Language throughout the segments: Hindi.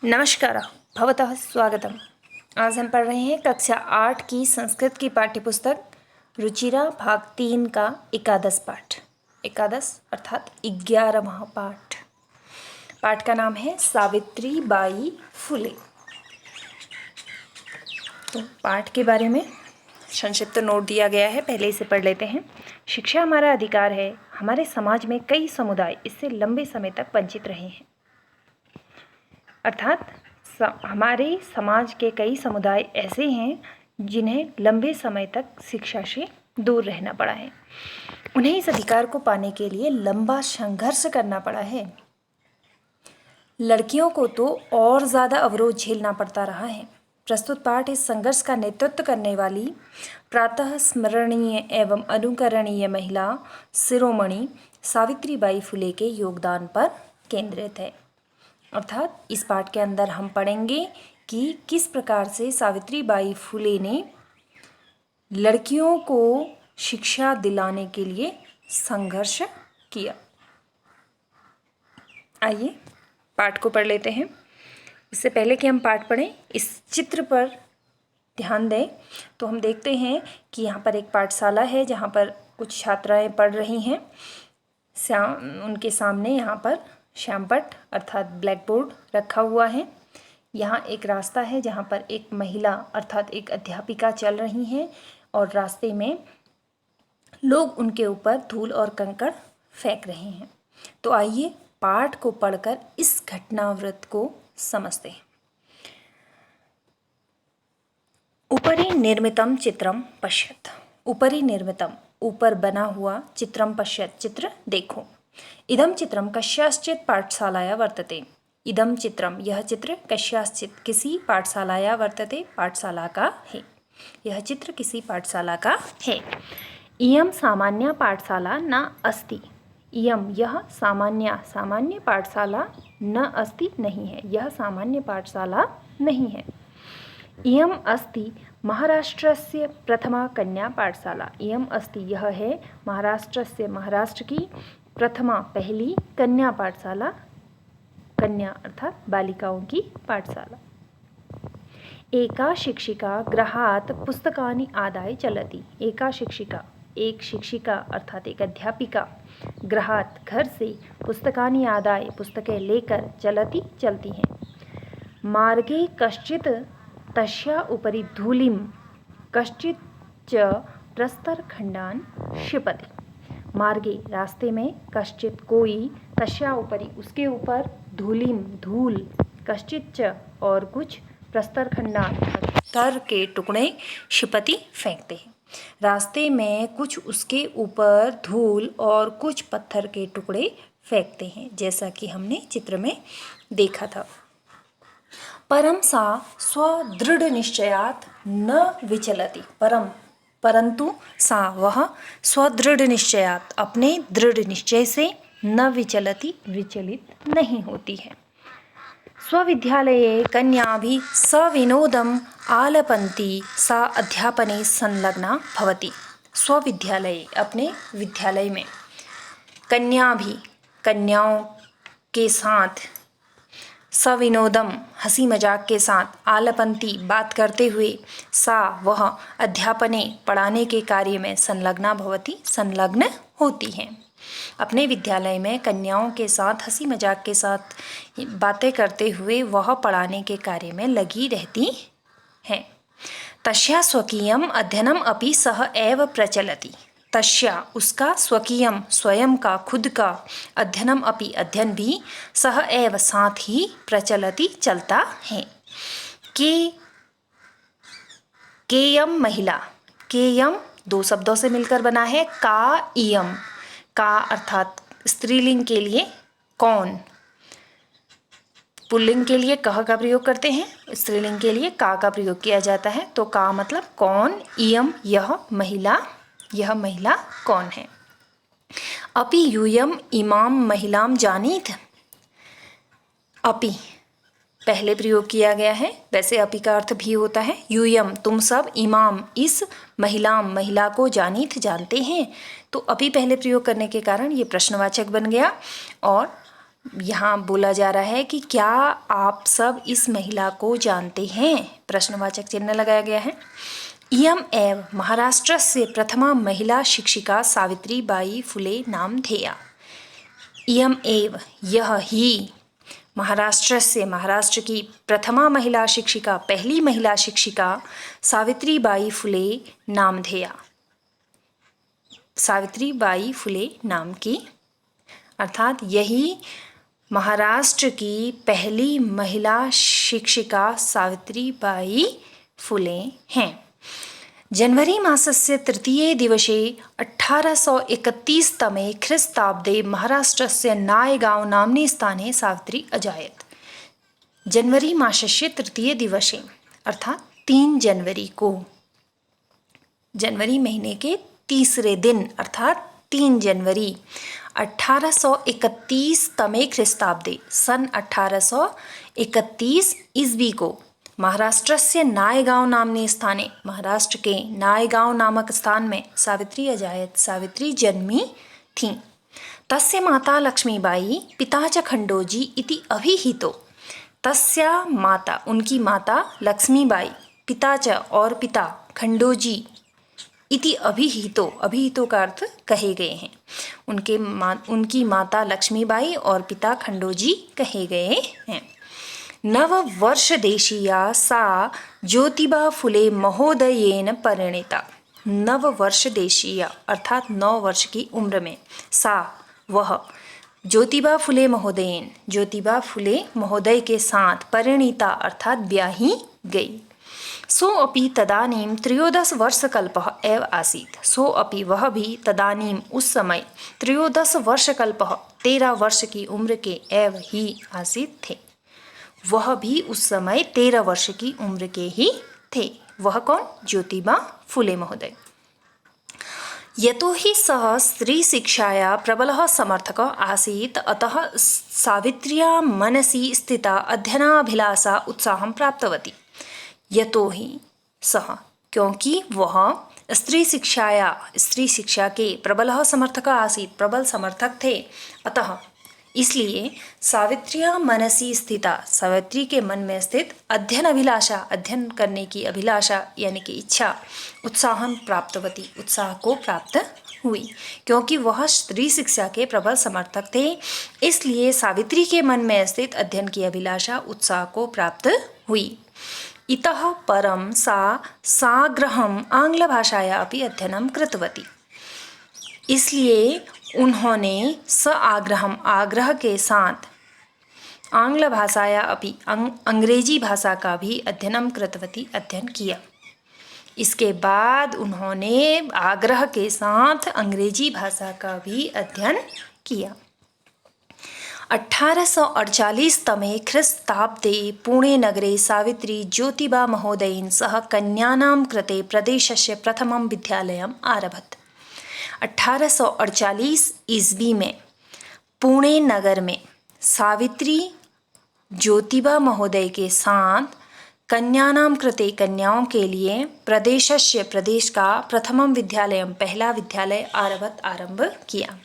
नमस्कार, भवतः स्वागतम। आज हम पढ़ रहे हैं कक्षा 8 की संस्कृत की पाठ्यपुस्तक रुचिरा भाग 3 का एकादश पाठ। एकादश अर्थात 11वां पाठ। पाठ का नाम है सावित्री बाई फुले। तो पाठ के बारे में संक्षिप्त नोट दिया गया है, पहले इसे पढ़ लेते हैं। शिक्षा हमारा अधिकार है। हमारे समाज में कई समुदाय इससे लंबे समय तक वंचित रहे हैं। अर्थात हमारे समाज के कई समुदाय ऐसे हैं जिन्हें लंबे समय तक शिक्षा से दूर रहना पड़ा है। उन्हें इस अधिकार को पाने के लिए लंबा संघर्ष करना पड़ा है। लड़कियों को तो और ज़्यादा अवरोध झेलना पड़ता रहा है। प्रस्तुत पाठ इस संघर्ष का नेतृत्व करने वाली प्रातः स्मरणीय एवं अनुकरणीय महिला शिरोमणि सावित्रीबाई फुले के योगदान पर केंद्रित है। अर्थात इस पाठ के अंदर हम पढ़ेंगे कि किस प्रकार से सावित्रीबाई फुले ने लड़कियों को शिक्षा दिलाने के लिए संघर्ष किया। आइए पाठ को पढ़ लेते हैं। इससे पहले कि हम पाठ पढ़ें, इस चित्र पर ध्यान दें तो हम देखते हैं कि यहाँ पर एक पाठशाला है जहाँ पर कुछ छात्राएं पढ़ रही हैं। उनके सामने यहाँ पर श्यामपट्ट अर्थात ब्लैक बोर्ड रखा हुआ है। यहाँ एक रास्ता है जहाँ पर एक महिला अर्थात एक अध्यापिका चल रही हैं और रास्ते में लोग उनके ऊपर धूल और कंकड़ फेंक रहे हैं। तो आइए पाठ को पढ़कर इस घटनावृत्त को समझते हैं। उपरि निर्मितम चित्रम पश्यत। उपरि निर्मितम ऊपर बना हुआ, चित्रम पश्यत चित्र देखो। इदम चित्रम कस्याश्चित् पाठशालाया वर्तते। इदम चित्रम यह चित्र कस्याश्चित् किसी पाठशालाया वर्तते पाठशाला का है। यह चित्र किसी पाठशाला का है। इयं सामान्य पाठशाला न अस्ति। इयं यह सामान्य पाठशाला न अस्ति नहीं है। यह सामान्य पाठशाला नहीं है। इयं अस्ति महाराष्ट्रस्य प्रथमा कन्या पाठशाला। इयं अस्ति यह है महाराष्ट्र की प्रथमा पहली कन्या पाठशाला। कन्या अर्थात बालिकाओं की पाठशाला। एका शिक्षिका गृहात् पुस्तकानि आदाय चलति। एका शिक्षिका, एक शिक्षिका अर्थात एक अध्यापिका, गृहात् घर से, पुस्तकानि आदाय पुस्तकें लेकर, चलति चलती हैं। मार्गे कश्चित् तस्या उपरि धूलिं कश्चित् च प्रस्तरखण्डान् क्षिपति। मार्गे रास्ते में, कश्चित कोई, तस्या ऊपरी उसके ऊपर, धूलिम धूल, कश्चित च और कुछ, प्रस्तरखंडान पत्थर के टुकड़े, क्षिपति फेंकते हैं। रास्ते में कुछ उसके ऊपर धूल और कुछ पत्थर के टुकड़े फेंकते हैं, जैसा कि हमने चित्र में देखा था। परम सा स्वदृढ़ निश्चयात् न विचलति। परंतु सा वह स्वदृढ़ निश्चयात् अपने दृढ़ निश्चय से न विचलति विचलित नहीं होती है। स्वविद्यालये कन्याभिः सविनोदम् आलपन्ति सा अध्यापने संलग्ना भवति। स्वविद्यालये अपने विद्यालय में, कन्याओं के साथ, सविनोदम हंसी मजाक के साथ, आलपंती बात करते हुए, सा वह अध्यापने पढ़ाने के कार्य में, संलग्ना भवति संलग्न होती हैं। अपने विद्यालय में कन्याओं के साथ हंसी मजाक के साथ बातें करते हुए वह पढ़ाने के कार्य में लगी रहती हैं। तस्या स्वकीयम अध्ययनम अपि सह एव प्रचलति। तस्या उसका, स्वकीयम स्वयं का, खुद का, अध्ययनम अपि अध्ययन भी, सह एव साथ ही, प्रचलति चलता है। केयम महिला, केयम दो शब्दों से मिलकर बना है। का इयम, का अर्थात स्त्रीलिंग के लिए कौन, पुल्लिंग के लिए कह का प्रयोग करते हैं, स्त्रीलिंग के लिए का प्रयोग किया जाता है। तो का मतलब कौन, इयम यह महिला, यह महिला कौन है। अपि यूयम इमाम महिलाम जानीत। अपि पहले प्रयोग किया गया है, वैसे अपि का अर्थ भी होता है यूयम तुम सब, इमाम इस, महिलाम महिला को, जानीत जानते हैं। तो अपि पहले प्रयोग करने के कारण ये प्रश्नवाचक बन गया और यहाँ बोला जा रहा है कि क्या आप सब इस महिला को जानते हैं, प्रश्नवाचक चिन्ह लगाया गया है। इयम् एव महाराष्ट्रस्य प्रथमा महिला शिक्षिका सावित्रीबाई फुले नामधेया। इयम् एव यह ही महाराष्ट्र की प्रथमा महिला शिक्षिका, पहली महिला शिक्षिका सावित्रीबाई फुले नामधेया, सावित्रीबाई फुले नाम की, अर्थात यही महाराष्ट्र की पहली महिला शिक्षिका सावित्रीबाई फुले हैं। जनवरी मासस्य तृतीये दिवसे 1831 ख्रीस्ताब्दे महाराष्ट्रस्य नायगांव नाम्नि स्थाने सावित्री अजायत। जनवरी मासस्य तृतीय दिवसे अर्थात 3 जनवरी को, जनवरी महीने के तीसरे दिन अर्थात 3 जनवरी 1831 ख्रीस्ताब्दे, सन 1831 ईस्वी को महाराष्ट्रस्य नायगांव नाम्नि स्थाने, महाराष्ट्र के नायगांव नामक स्थान में सावित्री अजायत, सावित्री जन्मी थीं। तस्य माता लक्ष्मीबाई पिता च खंडोजी इति अभिहितो। तस्या माता, उनकी माता लक्ष्मीबाई, पिता च और पिता खंडोजी इति अभिहितो, अभिहितो का अर्थ कहे गए हैं। उनकी माता लक्ष्मीबाई और पिता खंडोजी कहे गए हैं। नववर्ष देशीया सा ज्योतिबा फुले महोदयेन परिणीता। नववर्ष देशीया अर्थात 9 वर्ष की उम्र में, सा वह, ज्योतिबा फुले महोदयेन, ज्योतिबा फुले महोदय के साथ, परिणीता अर्थात ब्याही गई। सो अपि तदानीं 13 वर्षकल्पः एव आसीत्। सो अपि वह भी तदानीं उस समय 13 वर्षकल्पः 13 वर्ष की उम्र के एव ही आसीत् थे। वह भी उस समय 13 वर्ष की उम्र के ही थे। वह कौन? ज्योतिबा फुले महोदय। यतो हि सः स्त्रीशिक्षाया प्रबलः समर्थकः आसीत्, अतः सावित्र्या मनसि स्थिता अध्ययनाभिलाषा उत्साहं प्राप्तवती। यतो ही सः, क्योंकि वह स्त्री शिक्षा के प्रबलः समर्थकः आसीत्, प्रबल समर्थक थे, अतः इसलिए सावित्र्या मनसि स्थिता, सावित्री के मन में स्थित अध्ययन अभिलाषा, अध्ययन करने की अभिलाषा यानी कि इच्छा, उत्साहन प्राप्तवती, उत्साह को प्राप्त हुई। क्योंकि वह स्त्री शिक्षा के प्रबल समर्थक थे, इसलिए सावित्री के मन में स्थित अध्ययन की अभिलाषा, उत्साह को प्राप्त हुई। इतः परं सा साग्रहम् आंग्लभाषाया अपि अध्ययनं कृतवती। इसलिए उन्होंने आग्रह के साथ आंग्ल भाषाया अपि, अंग्रेजी भाषा का भी अध्ययनं कृतवती, अध्ययन किया। इसके बाद उन्होंने आग्रह के साथ अंग्रेजी भाषा का भी अध्ययन किया। 1848 ख्रीस्ताब्दे पुणे नगरे सावित्री ज्योतिबा महोदयेन सह कन्यानां कृते प्रदेशस्य प्रथमं विद्यालयम् आरभत। 1848 ईस्वी में पुणे नगर में सावित्री ज्योतिबा महोदय के साथ कन्यानां कृते, कन्याओं के लिए, प्रदेशस्य, प्रदेश का, प्रथमम विद्यालयम, पहला विद्यालय, आरंभ किया।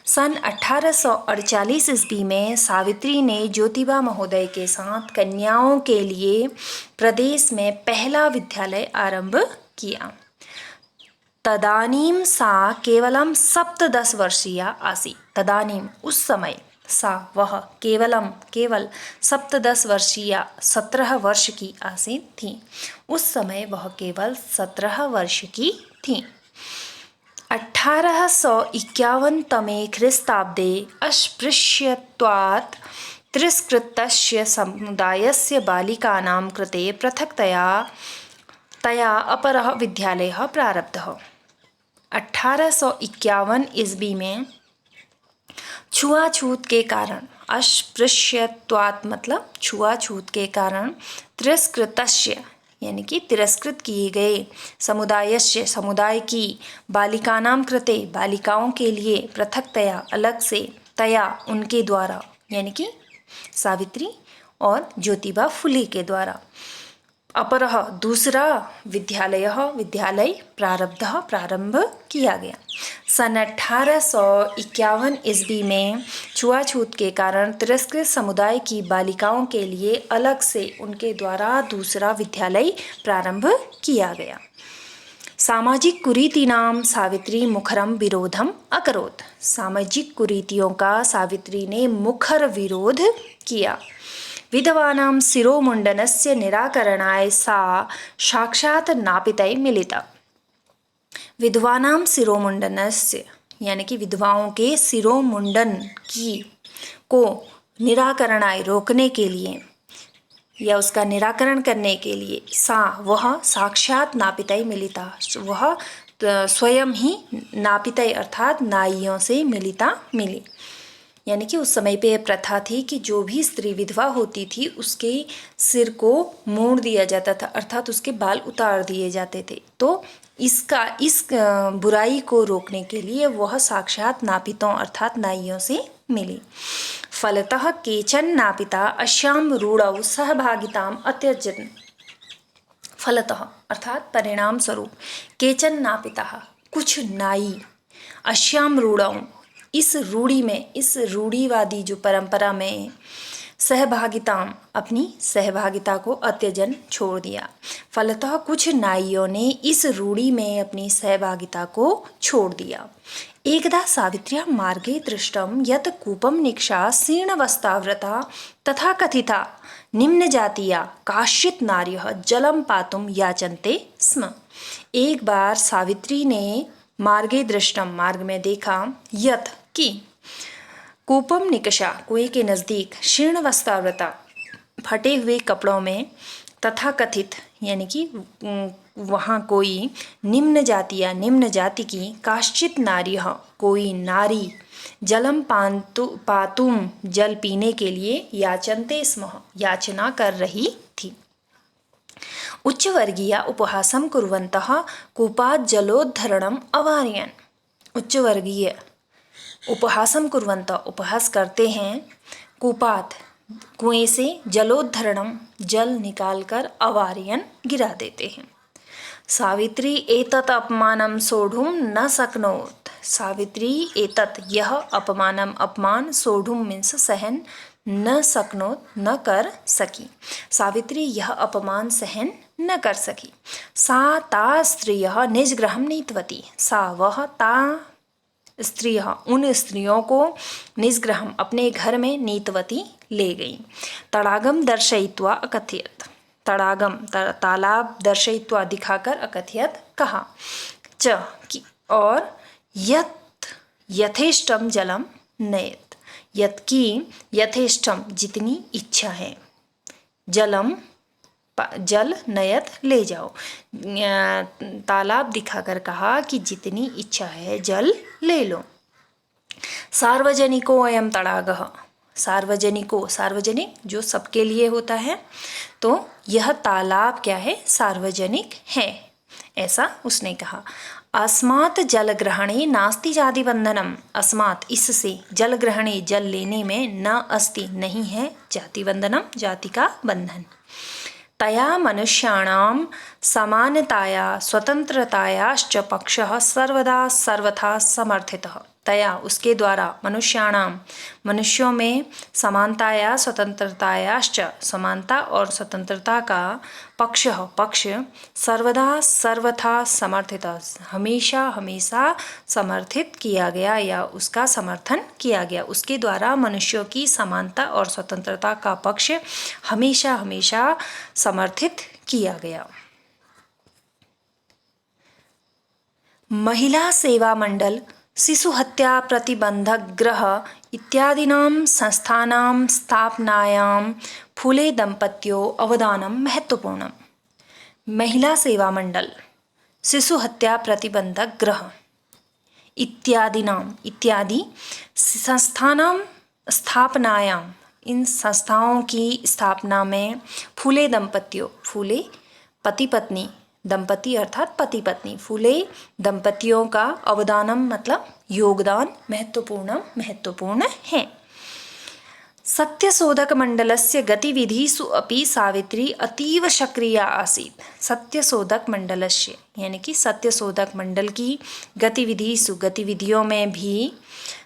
सन 1848 ईस्वी में सावित्री ने ज्योतिबा महोदय के साथ कन्याओं के लिए प्रदेश में पहला विद्यालय आरंभ किया। तदानीं सा केवलम 17 वर्षीया आसी। तदानीं उस समय, सा वह, केवल 17 वर्षीया, 17 वर्ष की आसी थी। उस समय वह केवल 17 वर्ष की थी। 1851 ख्रीस्ताब्दे अस्पृश्यत्वात् तिरस्कृतस्य समुदायस्य बालिकानां कृते तया अपरः विद्यालयः प्रारब्धः। 1851 ईस्वी में छुआछूत के कारण, अस्पृश्यत्वात् मतलब छुआछूत के कारण, तिरस्कृतस्य यानी कि तिरस्कृत किए गए, समुदायस्य समुदाय की, बालिकानां कृते बालिकाओं के लिए, पृथक्तया अलग से, तया उनके द्वारा यानी कि सावित्री और ज्योतिबा फुले के द्वारा, अपरः दूसरा विद्यालय प्रारंभ किया गया। सन 1851 ईस्वी में छुआछूत के कारण तिरस्कृत समुदाय की बालिकाओं के लिए अलग से उनके द्वारा दूसरा विद्यालय प्रारंभ किया गया। सामाजिक कुरीतिनां सावित्री मुखरम विरोधम अकरोत्। सामाजिक कुरीतियों का सावित्री ने मुखर विरोध किया। विधवानां शिरोमुण्डनस्य निराकरणाय सा साक्षात् नापितै मिलिता। विधवानां शिरोमुण्डनस्य यानी कि विधवाओं के शिरोमुंडन को निराकरणाय रोकने के लिए या उसका निराकरण करने के लिए वह साक्षात नापितै मिलिता, वह स्वयं ही नापितै अर्थात नाइयों से मिली। यानी कि उस समय पे प्रथा थी कि जो भी स्त्री विधवा होती थी उसके सिर को मोड़ दिया जाता था, अर्थात उसके बाल उतार दिए जाते थे। तो इस बुराई को रोकने के लिए वह साक्षात नापितों अर्थात नाइयों से मिली। फलतः केचन नापिता अस्यां रूढ़ौ सहभागिताम् अत्यजन्। फलतः अर्थात परिणाम स्वरूप केचन नापिता कुछ नाई अस्यां रूढ़ौ इस रूढ़ी में, इस रूढ़ीवादी जो परंपरा में सहभागिताम अपनी सहभागिता को अत्यजन छोड़ दिया। फलतः कुछ नाइयों ने इस रूढ़ी में अपनी सहभागिता को छोड़ दिया। एकदा सावित्र्या मार्गे दृष्टम यत कूपम निक्षा शीर्णवस्त्रावृता तथा कथिता निम्नजातीया काश्चित् नार्यः जलम पातुम याचन्ते स्म। एक बार सावित्री ने मार्गे दृष्टम मार्ग में देखा, यत की कूपम निकषा कुएं के नज़दीक, शीर्ण वस्त्रावृता फटे हुए कपड़ों में, तथा कथित यानी कि वहाँ कोई निम्न जाति की काश्चित नार्यः कोई नारी जलम पातुम जल पीने के लिए याचन्ते स्म याचना कर रही थी। उच्चवर्गीया उपहासं कुर्वन्तः कूपात् जलोद्धरणम् अवारयन्। उच्चवर्गीय उपहासं कुर्वन्तः उपहास करते हैं, कूपात कुएं से, जलोद्धरणम जल निकालकर, अवारयन् गिरा देते हैं। सावित्री एतत् अपमानं सोढुं न शक्नोत्। सावित्री एतत् यह अपमान सोढुं मीन्स सहन, न शक्नोत् न कर सकी। सावित्री यह अपमान सहन न कर सकी। सा ता स्त्रियः निजगृहं नीतवती। सा वह ता स्त्रियः उन स्त्रियों को निजगृहं अपने घर में नीतवती ले गई। तड़ागम दर्शयित्वा अकथयत्। तड़ागम तालाब दर्शयित्वा दिखाकर अकथयत् कहा। च की और यत यथेष्टम जलम नयत। यत की यथेष्टम जितनी इच्छा है, जलम जल नयत ले जाओ। तालाब दिखाकर कहा कि जितनी इच्छा है जल ले लो। सार्वजनिको अयम तड़ागः। सार्वजनिक जो सबके लिए होता है, तो यह तालाब क्या है, सार्वजनिक है, ऐसा उसने कहा। अस्मात् जलग्रहणे नास्ति जाति बंधनम। अस्मात् इससे, जलग्रहणे जल लेने में, न अस्ति नहीं है, जाति बंधनम जाति का बंधन। तया मनुष्याणां समानताया स्वतंत्रतायाश्च पक्षः सर्वदा सर्वथा समर्थितः। तया उसके द्वारा, मनुष्यों में, समानताया स्वतंत्रतायाश्च समानता और स्वतंत्रता का पक्ष सर्वदा सर्वथा समर्थित हमेशा समर्थित किया गया या उसका समर्थन किया गया। उसके द्वारा मनुष्यों की समानता और स्वतंत्रता का पक्ष हमेशा समर्थित किया गया। महिला सेवा मंडल, शिशु हत्या प्रतिबंधक गृह इत्यादीनां संस्थानां स्थापनायां फूले दंपत्यों अवदानं महत्वपूर्णम्। महिला सेवा मंडल, शिशु हत्या प्रतिबंधक गृह इत्यादि संस्थानां स्थापनायां, इन संस्थाओं की स्थापना में, फूले दंपत्यों, फूले पति पत्नी, दंपति अर्थात पति पत्नी, फूले दंपतियों का अवदानम मतलब योगदान महत्वपूर्ण है। सत्यशोधकमण्डलस्य गतिविधिषु अपि सावित्री अतीव सक्रिया आसीत्। सत्यशोधकमण्डलस्य यानी कि सत्यशोधक मंडल की गतिविधियों में भी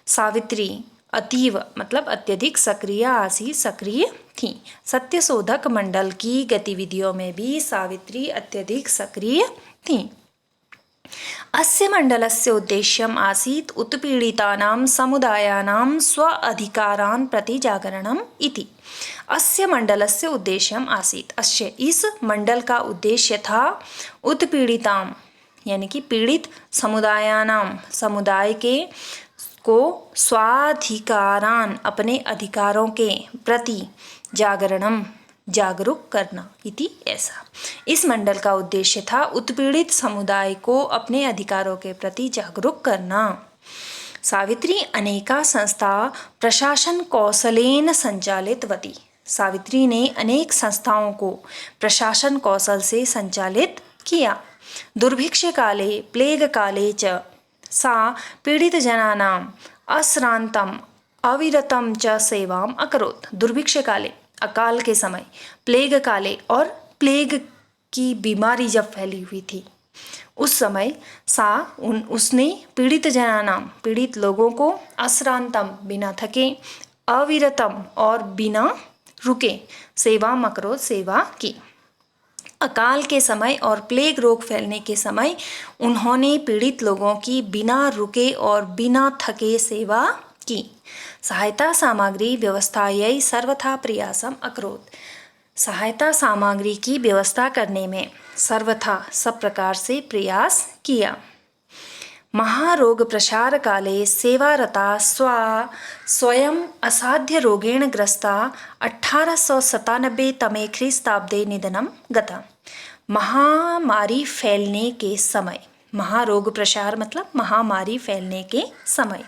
सावित्री अतीव मतलब अत्यधिक सक्रिय आसीत्, सक्रिय थी। सत्यशोधक मंडल की गतिविधियों में भी सावित्री अत्यधिक सक्रिय थी। अस्य मण्डलस्य उद्देश्यम् आसीत् उत्पीडितानां समुदायानां स्व अधिकारान् प्रति जागरणम् इति। अस्य मण्डलस्य उद्देश्यम् आसीत्, अस्य इस मंडल का उद्देश्य था उत्पीड़ितां यानी कि पीड़ित समुदायानां समुदाय के को स्वाधिकारान अपने अधिकारों के प्रति जागरणम जागरूक करना इति ऐसा। इस मंडल का उद्देश्य था उत्पीड़ित समुदाय को अपने अधिकारों के प्रति जागरूक करना। सावित्री अनेका संस्था प्रशासन कौशलेन संचालितवती। सावित्री ने अनेक संस्थाओं को प्रशासन कौशल से संचालित किया। दुर्भिक्ष काले प्लेग काले च सा पीड़ित जनानाम् अश्रांतम अविरतम च सेवाम अकरोत्। दुर्भिक्ष काले अकाल के समय, प्लेग काले और प्लेग की बीमारी जब फैली हुई थी उस समय उसने पीड़ित जनानाम पीड़ित लोगों को अश्रांतम बिना थके, अविरतम और बिना रुके सेवा मकरो सेवा की। अकाल के समय और प्लेग रोग फैलने के समय उन्होंने पीड़ित लोगों की बिना रुके और बिना थके सेवा की। सहायता सामग्री व्यवस्थायै सर्वथा प्रयासम अकरोत्। सहायता सामग्री की व्यवस्था करने में सर्वथा सब प्रकार से प्रयास किया। महारोग प्रसार काले सेवारता स्वयं असाध्य रोगेण ग्रस्ता 1897 तमे ख्रीस्ताब्दे निधनम गता। महामारी फैलने के समय, महारोग प्रसार मतलब महामारी फैलने के समय,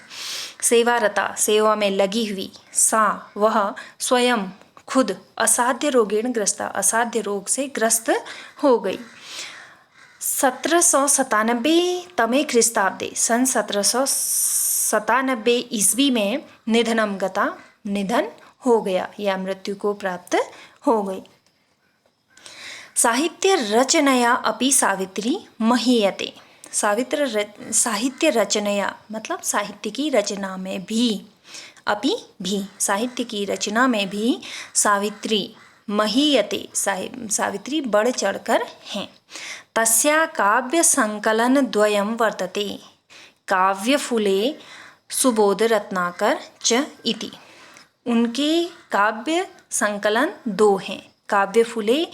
सेवारता सेवा में लगी हुई, सा वह स्वयं खुद असाध्य रोगेण ग्रस्ता असाध्य रोग से ग्रस्त हो गई। 1797 तमे ख्रीस्ताब्दे सन 1797 ईस्वी में निधनम गता निधन हो गया या मृत्यु को प्राप्त हो गई। साहित्य रचनया अपि सावित्री महीयते। साहित्य रचनया मतलब साहित्य की रचना में भी, अपि भी साहित्य की रचना में भी सावित्री महीयते सावित्री बढ़ चढ़कर हैं। तस्या काव्य संकलन द्वयं वर्तते, काव्यफुले सुबोध रत्नाकर च इति। उनके काव्य संकलन दो हैं, काव्यफुले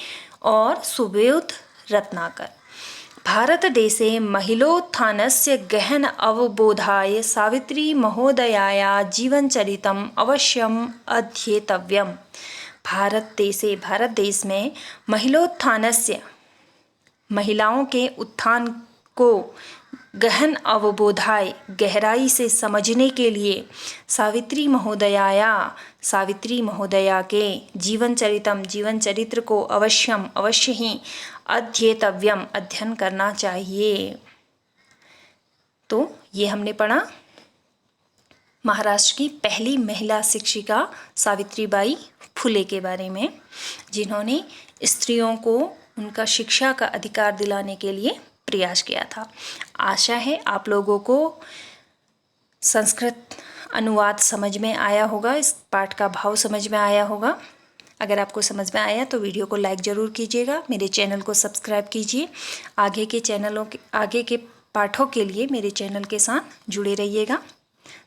और सुबोध रत्नाकर। भारतदेशे महिलोत्थानस्य गहन अवबोधाय सावित्री महोदयाया जीवनचरितम् अवश्यम् अध्येतव्यम्। भारत देश में महिलोत्थानस्य महिलाओं के उत्थान को गहन अवबोधाय गहराई से समझने के लिए सावित्री महोदया के जीवन चरित्र को अवश्य ही अध्येतव्यम अध्ययन करना चाहिए। तो ये हमने पढ़ा महाराष्ट्र की पहली महिला शिक्षिका सावित्रीबाई फुले के बारे में, जिन्होंने स्त्रियों को उनका शिक्षा का अधिकार दिलाने के लिए प्रयास किया था। आशा है आप लोगों को संस्कृत अनुवाद समझ में आया होगा, इस पाठ का भाव समझ में आया होगा। अगर आपको समझ में आया तो वीडियो को लाइक ज़रूर कीजिएगा, मेरे चैनल को सब्सक्राइब कीजिए। आगे के पाठों के लिए मेरे चैनल के साथ जुड़े रहिएगा।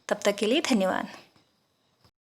तब तक के लिए धन्यवाद।